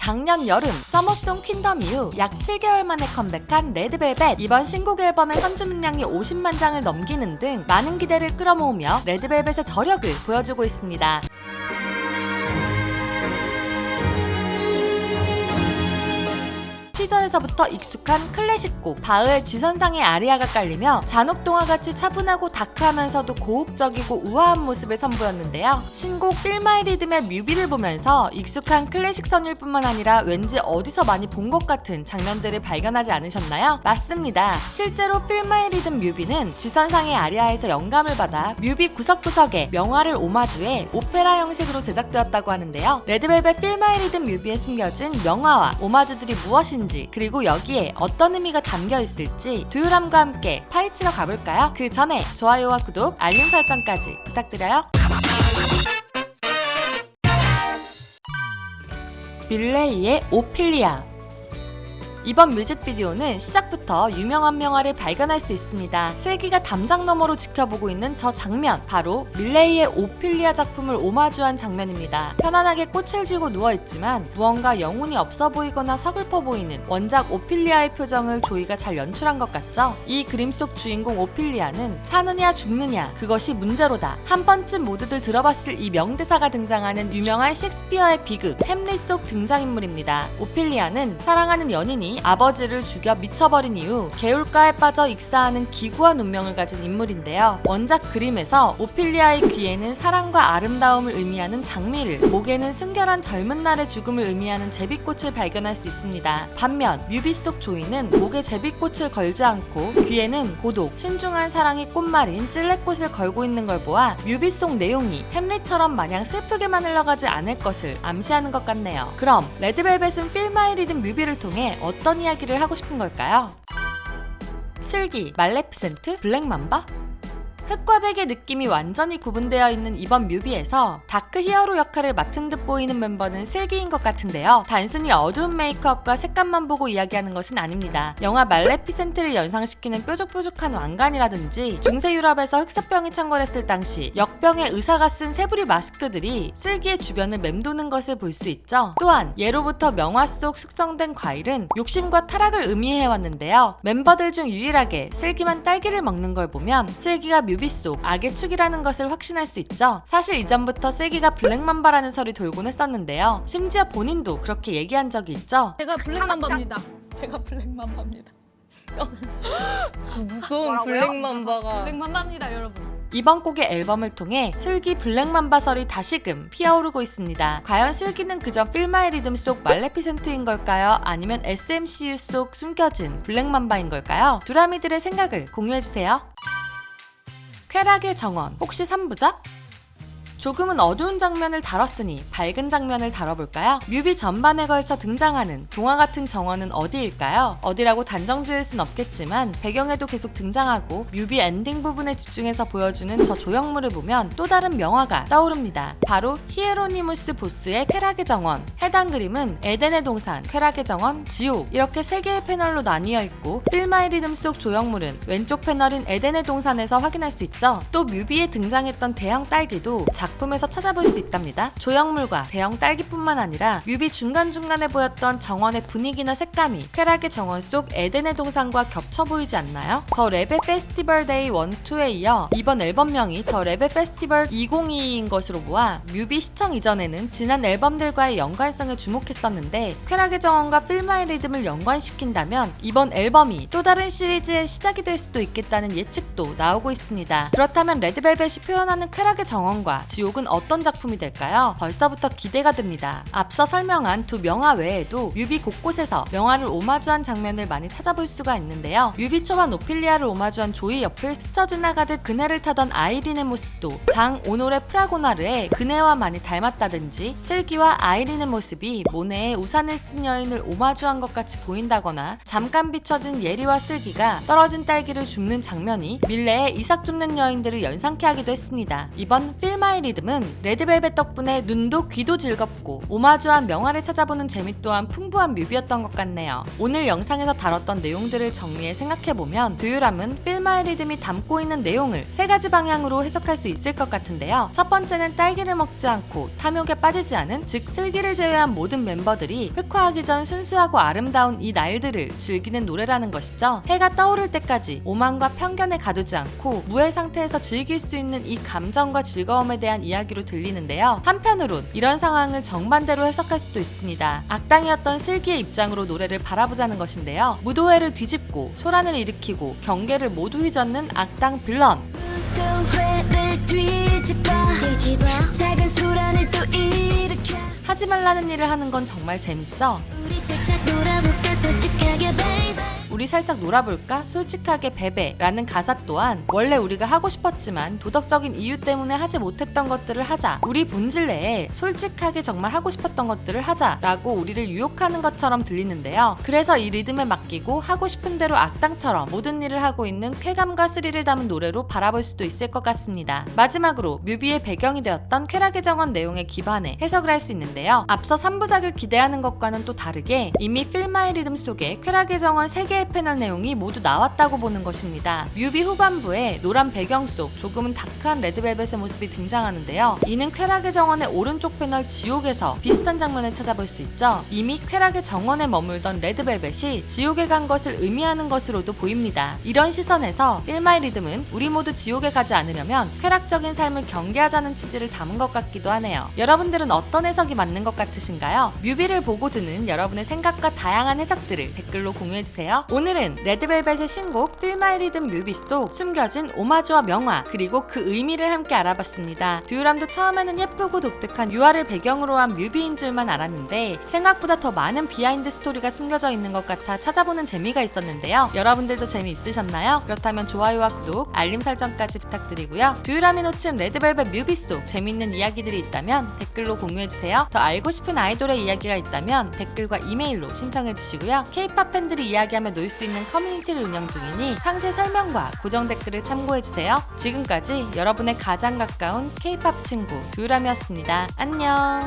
작년 여름 서머송 퀸덤 이후 약 7개월 만에 컴백한 레드벨벳. 이번 신곡 앨범의 선주 물량이 50만 장을 넘기는 등 많은 기대를 끌어모으며 레드벨벳의 저력을 보여주고 있습니다. 티저에서부터 익숙한 클래식곡 바흐의 G선상의 아리아가 깔리며 잔혹동화같이 차분하고 다크하면서도 고혹적이고 우아한 모습을 선보였는데요. 신곡 Feel My Rhythm의 뮤비를 보면서 익숙한 클래식 선율 뿐만 아니라 왠지 어디서 많이 본 것 같은 장면들을 발견하지 않으셨나요? 맞습니다. 실제로 Feel My Rhythm 뮤비는 G선상의 아리아에서 영감을 받아 뮤비 구석구석에 명화를 오마주해 오페라 형식으로 제작되었다고 하는데요. 레드벨벳 Feel My Rhythm 뮤비에 숨겨진 명화와 오마주들이 무엇인지, 그리고 여기에 어떤 의미가 담겨 있을지 두유람과 함께 파헤치러 가볼까요? 그 전에 좋아요와 구독, 알림 설정까지 부탁드려요. 밀레이의 오피리아. 이번 뮤직비디오는 시작부터 유명한 명화를 발견할 수 있습니다. 슬기가 담장 너머로 지켜보고 있는 저 장면, 바로 밀레이의 오피리아 작품을 오마주한 장면입니다. 편안하게 꽃을 쥐고 누워있지만 무언가 영혼이 없어 보이거나 서글퍼 보이는 원작 오피리아의 표정을 조이가 잘 연출한 것 같죠? 이 그림 속 주인공 오피리아는 사느냐 죽느냐 그것이 문제로다. 한 번쯤 모두들 들어봤을 이 명대사가 등장하는 유명한 셰익스피어의 비극 햄릿 속 등장인물입니다. 오피리아는 사랑하는 연인이 아버지를 죽여 미쳐버린 이후 개울가에 빠져 익사하는 기구한 운명을 가진 인물인데요. 원작 그림에서 오피리아의 귀에는 사랑과 아름다움을 의미하는 장미를, 목에는 순결한 젊은 날의 죽음을 의미하는 제비꽃을 발견할 수 있습니다. 반면 뮤비 속 조이는 목에 제비꽃을 걸지 않고 귀에는 고독, 신중한 사랑이 꽃말인 찔레꽃을 걸고 있는 걸 보아 뮤비 속 내용이 햄릿처럼 마냥 슬프게만 흘러가지 않을 것을 암시하는 것 같네요. 그럼 레드벨벳은 Feel My Rhythm 뮤비를 통해 어떤 이야기를 하고 싶은 걸까요? 슬기, 말레피센트, 블랙맘바? 흑과 백의 느낌이 완전히 구분되어 있는 이번 뮤비에서 다크 히어로 역할을 맡은 듯 보이는 멤버는 슬기인 것 같은데요. 단순히 어두운 메이크업과 색감만 보고 이야기하는 것은 아닙니다. 영화 말레피센트를 연상시키는 뾰족뾰족한 왕관이라든지 중세 유럽에서 흑사병이 창궐했을 당시 역병의 의사가 쓴 새부리 마스크들이 슬기의 주변을 맴도는 것을 볼 수 있죠. 또한 예로부터 명화 속 숙성된 과일은 욕심과 타락을 의미해왔는데요. 멤버들 중 유일하게 슬기만 딸기를 먹는 걸 보면 슬기가 뮤비 속 악의 축이라는 것을 확신할 수 있죠. 사실 이전부터 슬기가 블랙맘바라는 설이 돌곤 했었는데요. 심지어 본인도 그렇게 얘기한 적이 있죠. 제가 블랙맘바입니다. 제가 블랙맘바입니다. 무서운 뭐라고요? 블랙맘바가 블랙맘바입니다, 여러분. 이번 곡의 앨범을 통해 슬기 블랙맘바설이 다시금 피어오르고 있습니다. 과연 슬기는 그저 Feel My Rhythm 속 말레피센트인 걸까요? 아니면 SMCU 속 숨겨진 블랙맘바인 걸까요? 두라미들의 생각을 공유해주세요. 쾌락의 정원, 혹시 3부작? 조금은 어두운 장면을 다뤘으니 밝은 장면을 다뤄볼까요? 뮤비 전반에 걸쳐 등장하는 동화 같은 정원은 어디일까요? 어디라고 단정 지을 순 없겠지만 배경에도 계속 등장하고 뮤비 엔딩 부분에 집중해서 보여주는 저 조형물을 보면 또 다른 명화가 떠오릅니다. 바로 히에로니무스 보스의 쾌락의 정원. 해당 그림은 에덴의 동산, 쾌락의 정원, 지옥 이렇게 3개의 패널로 나뉘어 있고 Feel My Rhythm 속 조형물은 왼쪽 패널인 에덴의 동산에서 확인할 수 있죠. 또 뮤비에 등장했던 대형 딸기도 작품에서 찾아볼 수 있답니다. 조형물과 대형 딸기뿐만 아니라 뮤비 중간중간에 보였던 정원의 분위기나 색감이 쾌락의 정원 속 에덴의 동산과 겹쳐 보이지 않나요? 더 레베 페스티벌 데이 1, 2에 이어 이번 앨범명이 더 레베 페스티벌 2022인 것으로 보아 뮤비 시청 이전에는 지난 앨범들과의 연관성에 주목했었는데 쾌락의 정원과 Feel My Rhythm을 연관시킨다면 이번 앨범이 또 다른 시리즈의 시작이 될 수도 있겠다는 예측도 나오고 있습니다. 그렇다면 레드벨벳이 표현하는 쾌락의 정원과 지옥은 어떤 작품이 될까요? 벌써부터 기대가 됩니다. 앞서 설명한 두 명화 외에도 뮤비 곳곳에서 명화를 오마주한 장면을 많이 찾아볼 수가 있는데요. 뮤비 초반 오피리아를 오마주한 조이 옆을 스쳐 지나가듯 그네를 타던 아이린의 모습도 장 오노레 프라고나르의 그네와 많이 닮았다든지 슬기와 아이린의 모습이 모네의 우산을 쓴 여인을 오마주한 것 같이 보인다거나 잠깐 비춰진 예리와 슬기가 떨어진 딸기를 줍는 장면이 밀레의 이삭 줍는 여인들을 연상케 하기도 했습니다. 이번 Feel My 리듬은 레드벨벳 덕분에 눈도 귀도 즐겁고 오마주한 명화를 찾아보는 재미 또한 풍부한 뮤비였던 것 같네요. 오늘 영상에서 다뤘던 내용들을 정리해 생각해보면 듀유람은 Feel My Rhythm이 담고 있는 내용을 세 가지 방향으로 해석할 수 있을 것 같은데요. 첫 번째는 딸기를 먹지 않고 탐욕에 빠지지 않은, 즉 슬기를 제외한 모든 멤버들이 흑화하기 전 순수하고 아름다운 이 날들을 즐기는 노래라는 것이죠. 해가 떠오를 때까지 오만과 편견에 가두지 않고 무해 상태에서 즐길 수 있는 이 감정과 즐거움에 대한 이야기로 들리는데요. 한편으론 이런 상황을 정반대로 해석할 수도 있습니다. 악당이었던 슬기의 입장으로 노래를 바라보자는 것인데요. 무도회를 뒤집고 소란을 일으키고 경계를 모두 휘젓는 악당 빌런. 작은 소란을 또 일으켜 하지 말라는 일을 하는 건 정말 재밌죠? 우리 살짝 놀아볼까 솔직하게 baby 우리 살짝 놀아볼까? 솔직하게 베베 라는 가사 또한 원래 우리가 하고 싶었지만 도덕적인 이유 때문에 하지 못했던 것들을 하자, 우리 본질 내에 솔직하게 정말 하고 싶었던 것들을 하자 라고 우리를 유혹하는 것처럼 들리는데요. 그래서 이 리듬에 맡기고 하고 싶은 대로 악당처럼 모든 일을 하고 있는 쾌감과 스릴을 담은 노래로 바라볼 수도 있을 것 같습니다. 마지막으로 뮤비의 배경이 되었던 쾌락의 정원 내용에 기반해 해석을 할 수 있는데요. 앞서 3부작을 기대하는 것과는 또 다르게 이미 Feel My Rhythm 속에 쾌락의 정원 3개의 패널 내용이 모두 나왔다고 보는 것입니다. 뮤비 후반부에 노란 배경 속 조금은 다크한 레드벨벳의 모습이 등장하는데요. 이는 쾌락의 정원의 오른쪽 패널 지옥에서 비슷한 장면을 찾아볼 수 있죠. 이미 쾌락의 정원에 머물던 레드벨벳이 지옥에 간 것을 의미하는 것으로도 보입니다. 이런 시선에서 Feel My Rhythm은 우리 모두 지옥에 가지 않으려면 쾌락적인 삶을 경계하자는 취지를 담은 것 같기도 하네요. 여러분들은 어떤 해석이 맞는 것 같으신가요? 뮤비를 보고 드는 여러분의 생각과 다양한 해석들을 댓글로 공유해주세요. 오늘은 레드벨벳의 신곡 Feel My Rhythm 뮤비 속 숨겨진 오마주와 명화, 그리고 그 의미를 함께 알아봤습니다. 듀유람도 처음에는 예쁘고 독특한 유화를 배경으로 한 뮤비인 줄만 알았는데 생각보다 더 많은 비하인드 스토리가 숨겨져 있는 것 같아 찾아보는 재미가 있었는데요. 여러분들도 재미있으셨나요? 그렇다면 좋아요와 구독, 알림 설정까지 부탁드리고요. 듀유람이 놓친 레드벨벳 뮤비 속 재미있는 이야기들이 있다면 댓글로 공유해주세요. 더 알고 싶은 아이돌의 이야기가 있다면 댓글과 이메일로 신청해주시고요. K-POP 팬들이 이야기하며 놀 수 있는 커뮤니티를 운영 중이니 상세 설명과 고정 댓글을 참고해주세요. 지금까지 여러분의 가장 가까운 K-POP 친구 듀유람이었습니다. 안녕.